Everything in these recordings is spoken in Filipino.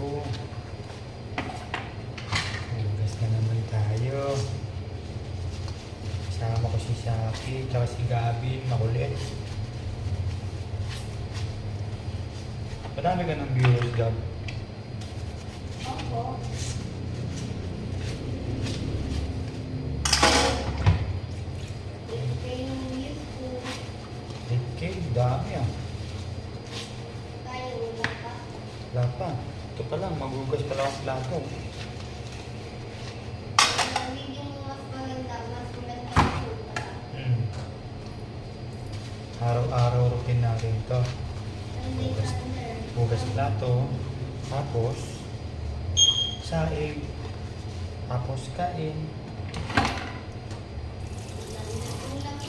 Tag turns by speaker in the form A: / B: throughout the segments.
A: ko. Hugas na naman tayo. Kasama ko si Shaki, tsaka si Gabi, makulit. Madami ka ng viewers, Gab.
B: Opo. Yung views ko.
A: 8K, dami ah.
B: Tayo wala pa.
A: Wala pa. Ito pa lang, maghugas pa lang ang plato.
B: Nagiging mas maganda yung suka.
A: Araw-araw routine natin ito.
B: Hindi
A: Hugas.
B: under.
A: Hugas plato, tapos saing, tapos kain.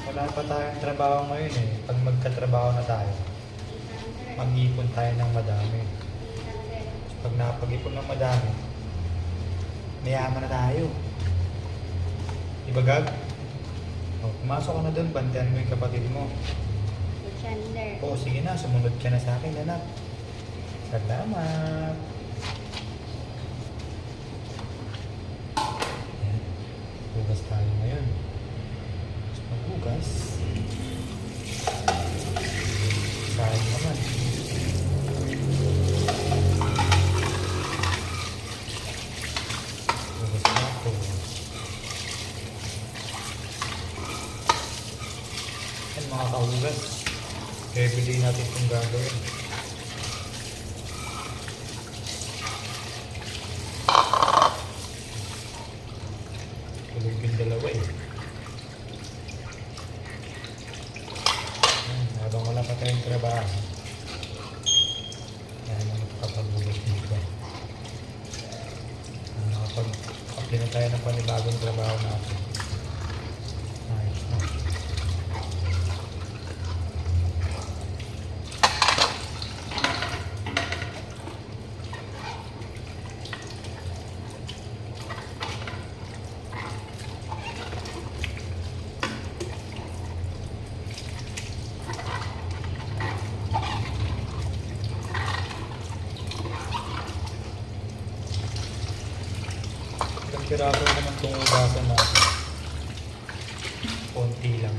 A: Wala pa tayong trabaho ngayon eh. Pag magkatrabaho na tayo, mag-ipon tayo ng madami. Pag nakapag-ipon ng madami, mayaman na tayo. Diba, Gag? O, pumasok ka na doon, bantayan mo yung kapatid mo.
B: Chandler.
A: Oo, sige na, sumunod ka na sa akin, anak. Salamat. Ayan, hugas tayo ngayon. Tapos maghugas. Sayang naman. Hugas na ako. Yan mga kahugas. Everyday natin itong gagawin. Tulog yung dalawa eh. Habang wala pa tayong trabaho, kaya naman kapag-ulit dito. Nakapag-apply na tayo ng panibagong trabaho natin. Ayos na. Ilang piraso naman itong ugasan natin. Konti lang.